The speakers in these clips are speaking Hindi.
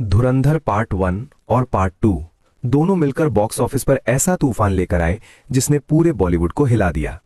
धुरंधर पार्ट 1 और पार्ट 2 दोनों मिलकर बॉक्स ऑफिस पर ऐसा तूफान लेकर आए जिसने पूरे बॉलीवुड को हिला दिया।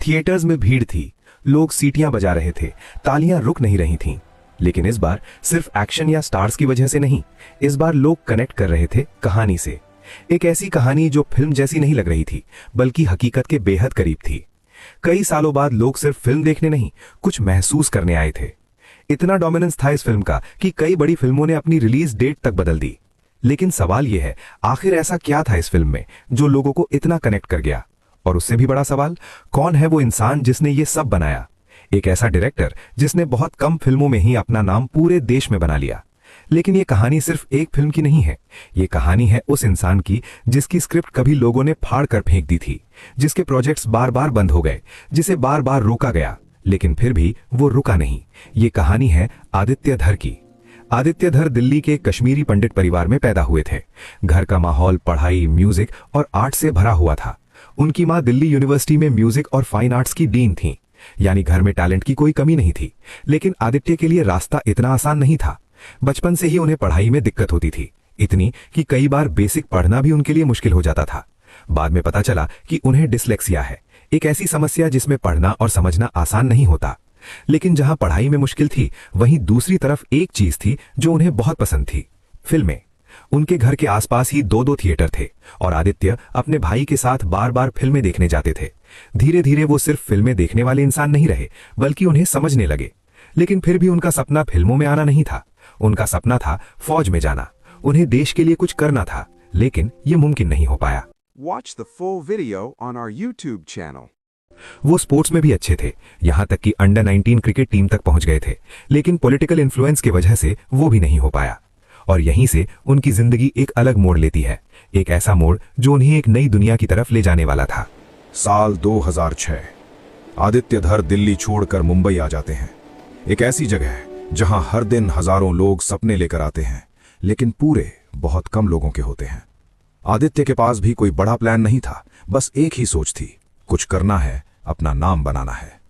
थिएटर्स में भीड़ थी, लोग सीटियां बजा रहे थे, तालियां रुक नहीं रही थीं। लेकिन इस बार सिर्फ एक्शन या स्टार्स की वजह से नहीं, इस बार लोग कनेक्ट कर रहे थे कहानी से। एक ऐसी कहानी जो फिल्म जैसी नहीं लग रही थी, बल्कि हकीकत के बेहद करीब थी। कई सालों बाद लोग सिर्फ फिल्म देखने नहीं, कुछ महसूस करने आए थे। इतना डोमिनेंस था इस फिल्म का कि कई बड़ी फिल्मों ने अपनी रिलीज डेट तक बदल दी। लेकिन सवाल यह है, आखिर ऐसा क्या था इस फिल्म में जो लोगों को इतना कनेक्ट कर गया? और उससे भी बड़ा सवाल, कौन है वो इंसान जिसने ये सब बनाया? एक ऐसा डायरेक्टर जिसने बहुत कम फिल्मों में ही अपना नाम पूरे देश में बना लिया। लेकिन ये कहानी सिर्फ एक फिल्म की नहीं है, ये कहानी है उस इंसान की जिसकी स्क्रिप्ट कभी लोगों ने फाड़ कर फेंक दी थी, जिसके प्रोजेक्ट्स बार बार बंद हो गए, जिसे बार बार रोका गया, लेकिन फिर भी वो रुका नहीं। ये कहानी है आदित्य धर की। आदित्य धर दिल्ली के कश्मीरी पंडित परिवार में पैदा हुए थे। घर का माहौल पढ़ाई, म्यूजिक और आर्ट से भरा हुआ था। उनकी मां दिल्ली यूनिवर्सिटी में म्यूजिक और फाइन आर्ट्स की डीन थीं, यानी घर में टैलेंट की कोई कमी नहीं थी। लेकिन आदित्य के लिए रास्ता इतना आसान नहीं था। बचपन से ही उन्हें पढ़ाई में दिक्कत होती थी, इतनी कि कई बार बेसिक पढ़ना भी उनके लिए मुश्किल हो जाता था। बाद में पता चला कि उन्हें डिसलेक्सिया है, एक ऐसी समस्या जिसमें पढ़ना और समझना आसान नहीं होता। लेकिन जहां पढ़ाई में मुश्किल थी, वहीं दूसरी तरफ एक चीज थी जो उन्हें बहुत पसंद थी, फिल्में। उनके घर के आसपास ही दो थिएटर थे और आदित्य अपने भाई के साथ बार बार फिल्में देखने जाते थे। धीरे धीरे वो सिर्फ फिल्में देखने वाले इंसान नहीं रहे, बल्कि उन्हें समझने लगे। लेकिन फिर भी उनका सपना फिल्मों में आना नहीं था, उनका सपना था फौज में जाना। उन्हें देश के लिए कुछ करना था, लेकिन ये मुमकिन नहीं हो पाया। Watch the full video on our YouTube channel. वो स्पोर्ट्स में भी अच्छे थे, यहां तक कि अंडर 19 क्रिकेट टीम तक पहुंच गए थे। लेकिन पॉलिटिकल इन्फ्लुएंस की वजह से वो भी नहीं हो पाया। और यहीं से उनकी जिंदगी एक अलग मोड़ लेती है, एक ऐसा मोड़ जो उन्हें एक नई दुनिया की तरफ ले जाने वाला था। साल 2006। आदित्य धर दिल्ली छोड़कर मुंबई आ जाते हैं। एक ऐसी जगह है जहां हर दिन हजारों लोग सपने लेकर आते हैं, लेकिन पूरे बहुत कम लोगों के होते हैं। आदित्य के पास भी कोई बड़ा प्लान नहीं था, बस एक ही सोच थी, कुछ करना है, अपना नाम बनाना है।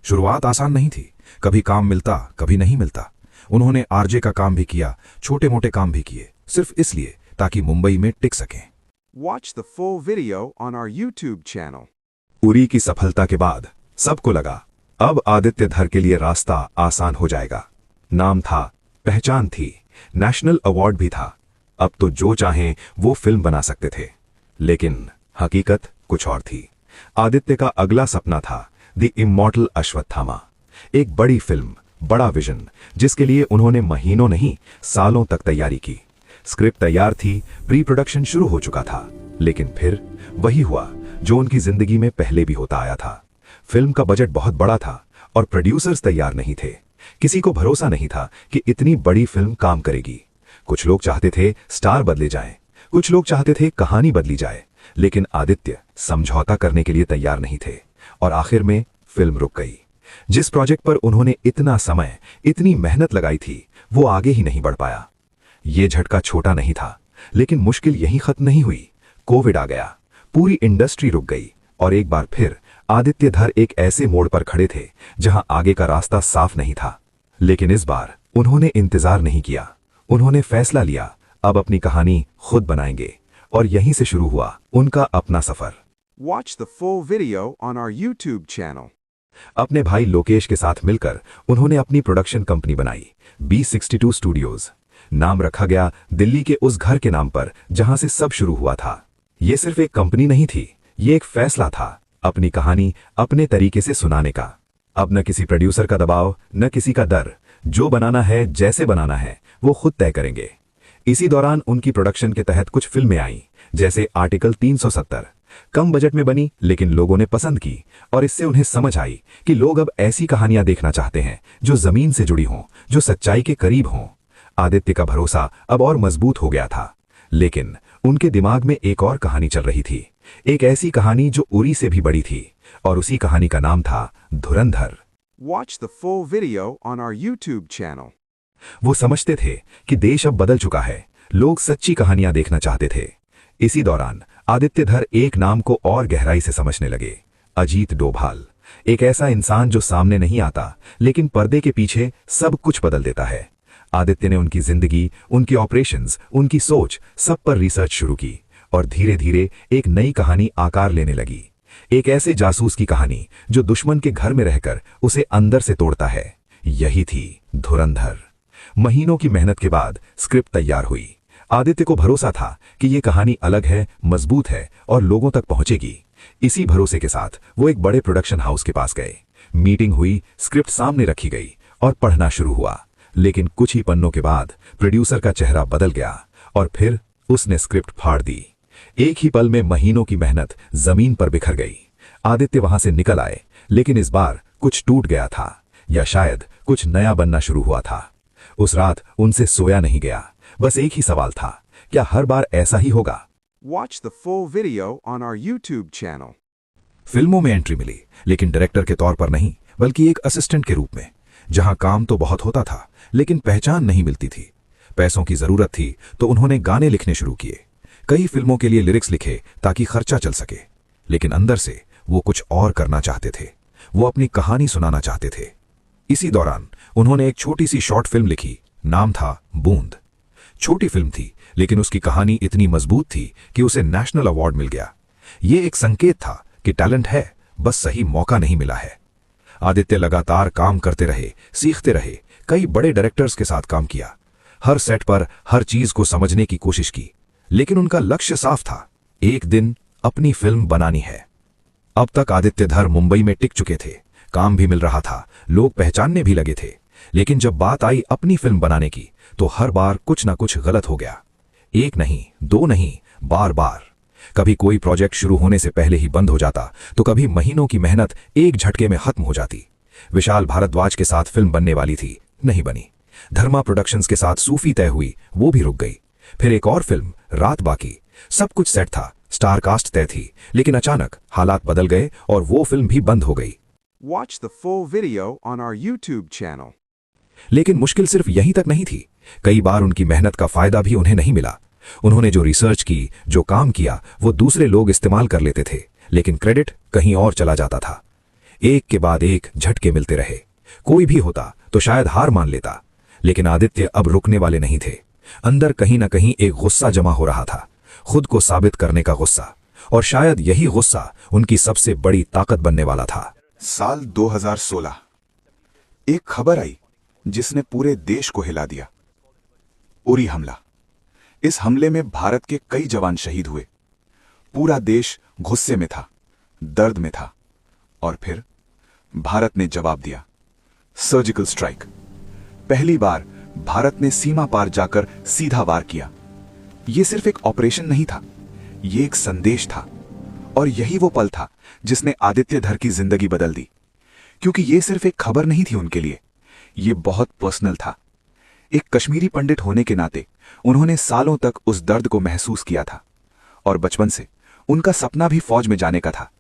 शुरुआत आसान नहीं थी, कभी काम मिलता, कभी नहीं मिलता। उन्होंने आरजे का काम भी किया, छोटे मोटे काम भी किए, सिर्फ इसलिए ताकि मुंबई में टिक सकें। Watch the full video on our YouTube channel. Uri की सफलता के बाद सबको लगा अब आदित्य धर के लिए रास्ता आसान हो जाएगा। नाम था, पहचान थी, नेशनल अवार्ड भी था। अब तो जो चाहें वो फिल्म बना सकते थे। लेकिन हकीकत कुछ और थी। आदित्य का अगला सपना था द इमॉर्टल अश्वत्थामा, एक बड़ी फिल्म, बड़ा विजन, जिसके लिए उन्होंने महीनों नहीं सालों तक तैयारी की। स्क्रिप्ट तैयार थी, प्री प्रोडक्शन शुरू हो चुका था। लेकिन फिर वही हुआ जो उनकी जिंदगी में पहले भी होता आया था। फिल्म का बजट बहुत बड़ा था और प्रोड्यूसर्स तैयार नहीं थे। किसी को भरोसा नहीं था कि इतनी बड़ी फिल्म काम करेगी। कुछ लोग चाहते थे स्टार बदले जाएं, कुछ लोग चाहते थे कहानी बदली जाए, लेकिन आदित्य समझौता करने के लिए तैयार नहीं थे। और आखिर में फिल्म रुक गई। जिस प्रोजेक्ट पर उन्होंने इतना समय, इतनी मेहनत लगाई थी, वो आगे ही नहीं बढ़ पाया। ये झटका छोटा नहीं था, लेकिन मुश्किल यहीं खत्म नहीं हुई। कोविड आ गया, पूरी इंडस्ट्री रुक गई और एक बार फिर आदित्य धर एक ऐसे मोड़ पर खड़े थे जहां आगे का रास्ता साफ नहीं था। लेकिन इस बार उन्होंने इंतजार नहीं किया, उन्होंने फैसला लिया, अब अपनी कहानी खुद बनाएंगे। और यहीं से शुरू हुआ उनका अपना सफर। Watch the full video on our YouTube channel. अपने भाई लोकेश के साथ मिलकर उन्होंने अपनी प्रोडक्शन कंपनी बनाई, B62 स्टूडियोज। नाम रखा गया दिल्ली के उस घर के नाम पर जहां से सब शुरू हुआ था। ये सिर्फ एक कंपनी नहीं थी, ये एक फैसला था, अपनी कहानी अपने तरीके से सुनाने का। अब न किसी प्रोड्यूसर का दबाव, न किसी का डर। जो बनाना है, जैसे बनाना है, वो खुद तय करेंगे। इसी दौरान उनकी प्रोडक्शन के तहत कुछ फिल्में आईं, जैसे आर्टिकल 370। कम बजट में बनी, लेकिन लोगों ने पसंद की और इससे उन्हें समझ आई कि लोग अब ऐसी कहानियां देखना चाहते हैं जो जमीन से जुड़ी हों, जो सच्चाई के करीब हों। आदित्य का भरोसा अब और मजबूत हो गया था। लेकिन उनके दिमाग में एक और कहानी चल रही थी, एक ऐसी कहानी जो उरी से भी बड़ी थी, और उसी कहानी का नाम था धुरंधर। Watch the full video on our YouTube channel. वो समझते थे कि देश अब बदल चुका है, लोग सच्ची कहानियां देखना चाहते थे। इसी दौरान आदित्य धर एक नाम को और गहराई से समझने लगे, अजीत डोभाल। एक ऐसा इंसान जो सामने नहीं आता, लेकिन पर्दे के पीछे सब कुछ बदल देता है। आदित्य ने उनकी जिंदगी, उनके ऑपरेशंस, उनकी सोच, सब पर रिसर्च शुरू की और धीरे धीरे एक नई कहानी आकार लेने लगी। एक ऐसे जासूस की कहानी जो दुश्मन के घर में रहकर उसे अंदर से तोड़ता है। यही थी धुरंधर। महीनों की मेहनत के बाद स्क्रिप्ट तैयार हुई। आदित्य को भरोसा था कि यह कहानी अलग है, मजबूत है और लोगों तक पहुंचेगी। इसी भरोसे के साथ वो एक बड़े प्रोडक्शन हाउस के पास गए। मीटिंग हुई, स्क्रिप्ट सामने रखी गई और पढ़ना शुरू हुआ। लेकिन कुछ ही पन्नों के बाद प्रोड्यूसर का चेहरा बदल गया और फिर उसने स्क्रिप्ट फाड़ दी। एक ही पल में महीनों की मेहनत जमीन पर बिखर गई। आदित्य वहां से निकल आए, लेकिन इस बार कुछ टूट गया था, या शायद कुछ नया बनना शुरू हुआ था। उस रात उनसे सोया नहीं गया। बस एक ही सवाल था, क्या हर बार ऐसा ही होगा? Watch the full video on our YouTube channel. फिल्मों में एंट्री मिली, लेकिन डायरेक्टर के तौर पर नहीं, बल्कि एक असिस्टेंट के रूप में। जहां काम तो बहुत होता था, लेकिन पहचान नहीं मिलती थी। पैसों की जरूरत थी तो उन्होंने गाने लिखने शुरू किए। कई फिल्मों के लिए लिरिक्स लिखे ताकि खर्चा चल सके, लेकिन अंदर से वो कुछ और करना चाहते थे। वो अपनी कहानी सुनाना चाहते थे। इसी दौरान उन्होंने एक छोटी सी शॉर्ट फिल्म लिखी। नाम था बूंद। छोटी फिल्म थी, लेकिन उसकी कहानी इतनी मजबूत थी कि उसे नेशनल अवार्ड मिल गया। ये एक संकेत था कि टैलेंट है, बस सही मौका नहीं मिला है। आदित्य लगातार काम करते रहे, सीखते रहे। कई बड़े डायरेक्टर्स के साथ काम किया, हर सेट पर हर चीज को समझने की कोशिश की, लेकिन उनका लक्ष्य साफ था, एक दिन अपनी फिल्म बनानी है। अब तक आदित्य धर मुंबई में टिक चुके थे, काम भी मिल रहा था, लोग पहचानने भी लगे थे। लेकिन जब बात आई अपनी फिल्म बनाने की, तो हर बार कुछ ना कुछ गलत हो गया। एक नहीं, दो नहीं, बार बार। कभी कोई प्रोजेक्ट शुरू होने से पहले ही बंद हो जाता, तो कभी महीनों की मेहनत एक झटके में खत्म हो जाती। विशाल भारद्वाज के साथ फिल्म बनने वाली थी, नहीं बनी। धर्मा प्रोडक्शंस के साथ सूफी तय हुई, वो भी रुक गई। फिर एक और फिल्म, रात बाकी। सब कुछ सेट था, स्टार कास्ट तय थी, लेकिन अचानक हालात बदल गए और वो फिल्म भी बंद हो गई। Watch the full video on our YouTube channel. लेकिन मुश्किल सिर्फ यहीं तक नहीं थी। कई बार उनकी मेहनत का फायदा भी उन्हें नहीं मिला। उन्होंने जो रिसर्च की, जो काम किया, वो दूसरे लोग इस्तेमाल कर लेते थे, लेकिन क्रेडिट कहीं और चला जाता था। एक के बाद एक झटके मिलते रहे। कोई भी होता तो शायद हार मान लेता, लेकिन आदित्य अब रुकने वाले नहीं थे। अंदर कहीं ना कहीं एक गुस्सा जमा हो रहा था, खुद को साबित करने का गुस्सा, और शायद यही गुस्सा उनकी सबसे बड़ी ताकत बनने वाला था। साल 2016 एक खबर आई जिसने पूरे देश को हिला दिया। उरी हमला। इस हमले में भारत के कई जवान शहीद हुए। पूरा देश गुस्से में था, दर्द में था, और फिर भारत ने जवाब दिया, सर्जिकल स्ट्राइक। पहली बार भारत ने सीमा पार जाकर सीधा वार किया। यह सिर्फ एक ऑपरेशन नहीं था, यह एक संदेश था, और यही वो पल था जिसने आदित्य धर की जिंदगी बदल दी। क्योंकि यह सिर्फ एक खबर नहीं थी उनके लिए, यह बहुत पर्सनल था। एक कश्मीरी पंडित होने के नाते उन्होंने सालों तक उस दर्द को महसूस किया था, और बचपन से उनका सपना भी फौज में जाने का था।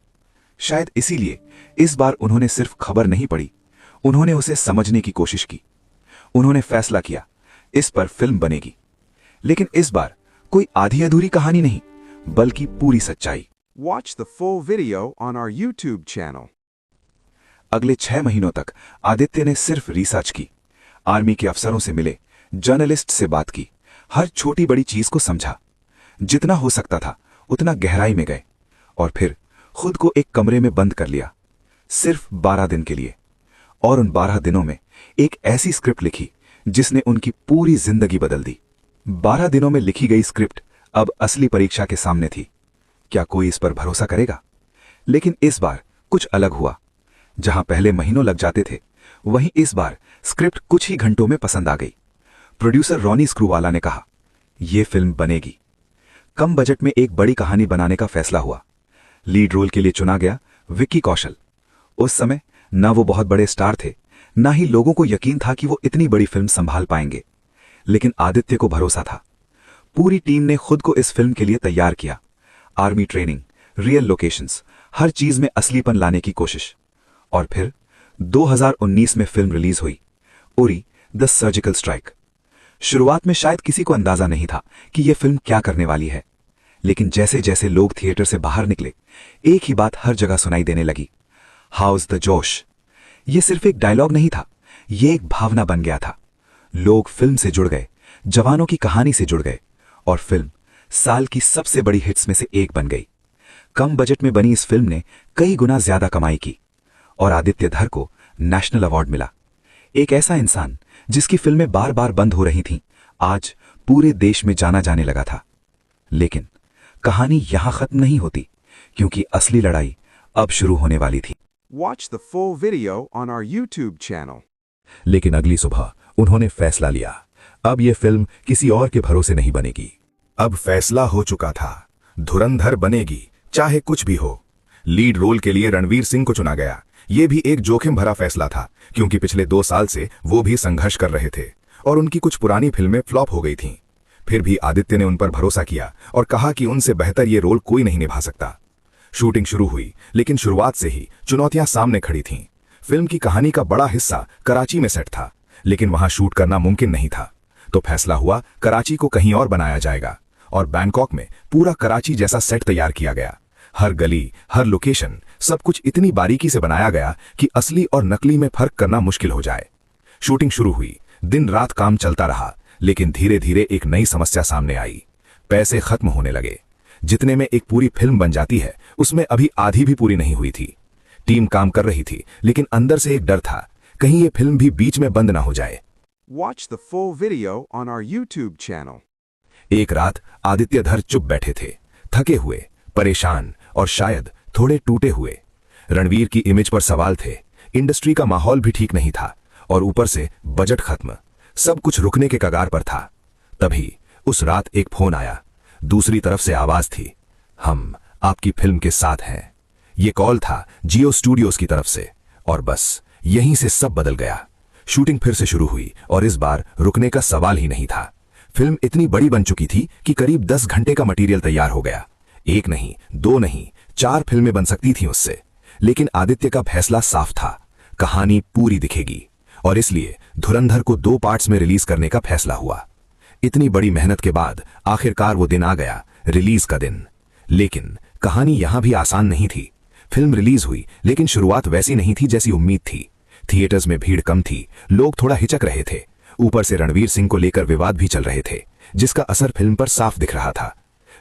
शायद इसीलिए इस बार उन्होंने सिर्फ खबर नहीं पढ़ी, उन्होंने उसे समझने की कोशिश की। उन्होंने फैसला किया, इस पर फिल्म बनेगी। लेकिन इस बार कोई आधी अधूरी कहानी नहीं, बल्कि पूरी सच्चाई। Watch the full video on our YouTube channel. अगले 6 महीनों तक आदित्य ने सिर्फ रिसर्च की, आर्मी के अफसरों से मिले, जर्नलिस्ट से बात की, हर छोटी बड़ी चीज को समझा। जितना हो सकता था उतना गहराई में गए, और फिर खुद को एक कमरे में बंद कर लिया, सिर्फ 12 दिन के लिए। और उन 12 दिनों में एक ऐसी स्क्रिप्ट लिखी जिसने उनकी पूरी जिंदगी बदल दी। 12 दिनों में लिखी गई स्क्रिप्ट अब असली परीक्षा के सामने थी। क्या कोई इस पर भरोसा करेगा? लेकिन इस बार कुछ अलग हुआ। जहां पहले महीनों लग जाते थे, वहीं इस बार स्क्रिप्ट कुछ ही घंटों में पसंद आ गई। प्रोड्यूसर रॉनी स्क्रूवाला ने कहा, यह फिल्म बनेगी। कम बजट में एक बड़ी कहानी बनाने का फैसला हुआ। लीड रोल के लिए चुना गया विक्की कौशल। उस समय ना वो बहुत बड़े स्टार थे, ना ही लोगों को यकीन था कि वो इतनी बड़ी फिल्म संभाल पाएंगे। लेकिन आदित्य को भरोसा था। पूरी टीम ने खुद को इस फिल्म के लिए तैयार किया। आर्मी ट्रेनिंग, रियल लोकेशंस, हर चीज में असलीपन लाने की कोशिश। और फिर 2019 में फिल्म रिलीज हुई, उरी द सर्जिकल स्ट्राइक। शुरुआत में शायद किसी को अंदाजा नहीं था कि यह फिल्म क्या करने वाली है, लेकिन जैसे जैसे लोग थिएटर से बाहर निकले, एक ही बात हर जगह सुनाई देने लगी, हाउस द जोश। यह सिर्फ एक डायलॉग नहीं था, यह एक भावना बन गया था। लोग फिल्म से जुड़ गए, जवानों की कहानी से जुड़ गए और फिल्म साल की सबसे बड़ी हिट्स में से एक बन गई। कम बजट में बनी इस फिल्म ने कई गुना ज्यादा कमाई की और आदित्य धर को नेशनल अवार्ड मिला। एक ऐसा इंसान जिसकी फिल्में बार बार बंद हो रही थीं, आज पूरे देश में जाना जाने लगा था। लेकिन कहानी यहां खत्म नहीं होती, क्योंकि असली लड़ाई अब शुरू होने वाली थी। Watch the full video on our YouTube channel. लेकिन अगली सुबह उन्होंने फैसला लिया, अब यह फिल्म किसी और के भरोसे नहीं बनेगी। अब फैसला हो चुका था, धुरंधर बनेगी चाहे कुछ भी हो। लीड रोल के लिए रणवीर सिंह को चुना गया। यह भी एक जोखिम भरा फैसला था, क्योंकि पिछले 2 साल से वो भी संघर्ष कर रहे थे और उनकी कुछ पुरानी फिल्में फ्लॉप हो गई थीं। फिर भी आदित्य ने उन पर भरोसा किया और कहा कि उनसे बेहतर ये रोल कोई नहीं निभा सकता। शूटिंग शुरू हुई, लेकिन शुरुआत से ही चुनौतियां सामने खड़ी थीं। फिल्म की कहानी का बड़ा हिस्सा कराची में सेट था, लेकिन वहां शूट करना मुमकिन नहीं था। तो फैसला हुआ कराची को कहीं और बनाया जाएगा और बैंकॉक में पूरा कराची जैसा सेट तैयार किया गया। हर गली, हर लोकेशन, सब कुछ इतनी बारीकी से बनाया गया कि असली और नकली में फर्क करना मुश्किल हो जाए। शूटिंग शुरू हुई, दिन रात काम चलता रहा, लेकिन धीरे धीरे एक नई समस्या सामने आई। पैसे खत्म होने लगे। जितने में एक पूरी फिल्म बन जाती है, उसमें अभी आधी भी पूरी नहीं हुई थी। टीम काम कर रही थी, लेकिन अंदर से एक डर था, कहीं ये फिल्म भी बीच में बंद ना हो जाए। Watch the full video on our YouTube channel. एक रात आदित्य धर चुप बैठे थे, थके हुए, परेशान और शायद थोड़े टूटे हुए। रणवीर की इमेज पर सवाल थे, इंडस्ट्री का माहौल भी ठीक नहीं था और ऊपर से बजट खत्म, सब कुछ रुकने के कगार पर था। तभी उस रात एक फोन आया। दूसरी तरफ से आवाज थी, हम आपकी फिल्म के साथ हैं। ये कॉल था जियो स्टूडियोज की तरफ से और बस यहीं से सब बदल गया। शूटिंग फिर से शुरू हुई और इस बार रुकने का सवाल ही नहीं था। फिल्म इतनी बड़ी बन चुकी थी कि करीब 10 घंटे का मटेरियल तैयार हो गया। 1 नहीं, 2 नहीं, 4 फिल्में बन सकती थीं उससे। लेकिन आदित्य का फैसला साफ था, कहानी पूरी दिखेगी और इसलिए धुरंधर को 2 पार्ट्स में रिलीज करने का फैसला हुआ। इतनी बड़ी मेहनत के बाद आखिरकार वो दिन आ गया, रिलीज का दिन। लेकिन कहानी यहां भी आसान नहीं थी। फिल्म रिलीज हुई, लेकिन शुरुआत वैसी नहीं थी जैसी उम्मीद थी। थिएटर्स में भीड़ कम थी, लोग थोड़ा हिचक रहे थे। ऊपर से रणवीर सिंह को लेकर विवाद भी चल रहे थे, जिसका असर फिल्म पर साफ दिख रहा था।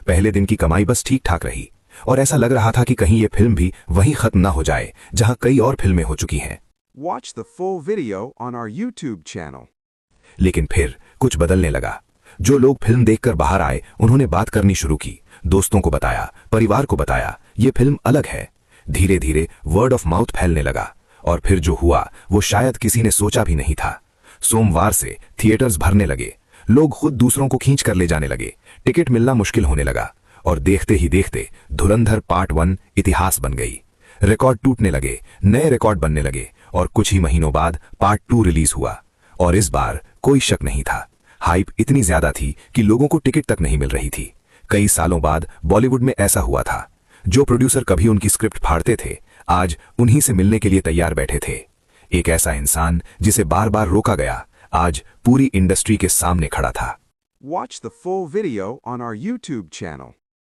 पहले दिन की कमाई बस ठीक ठाक रही और ऐसा लग रहा था कि कहीं ये फिल्म भी वहीं खत्म ना हो जाए जहां कई और फिल्में हो चुकी हैं। Watch the full video on our YouTube channel. लेकिन फिर कुछ बदलने लगा। जो लोग फिल्म देखकर बाहर आए, उन्होंने बात करनी शुरू की, दोस्तों को बताया, परिवार को बताया, ये फिल्म अलग है। धीरे धीरे वर्ड ऑफ माउथ फैलने लगा और फिर जो हुआ वो शायद किसी ने सोचा भी नहीं था। सोमवार से थिएटर्स भरने लगे, लोग खुद दूसरों को खींच कर ले जाने लगे, टिकट मिलना मुश्किल होने लगा और देखते ही देखते धुरंधर पार्ट 1 इतिहास बन गई। रिकॉर्ड टूटने लगे, नए रिकॉर्ड बनने लगे और कुछ ही महीनों बाद पार्ट 2 रिलीज हुआ। और इस बार कोई शक नहीं था, हाइप इतनी ज्यादा थी कि लोगों को टिकट तक नहीं मिल रही थी। कई सालों बाद बॉलीवुड में ऐसा हुआ था। जो प्रोड्यूसर कभी उनकी स्क्रिप्ट फाड़ते थे, आज उन्हीं से मिलने के लिए तैयार बैठे थे। एक ऐसा इंसान जिसे बार बार रोका गया, आज पूरी इंडस्ट्री के सामने खड़ा था। Watch the full video on our YouTube channel.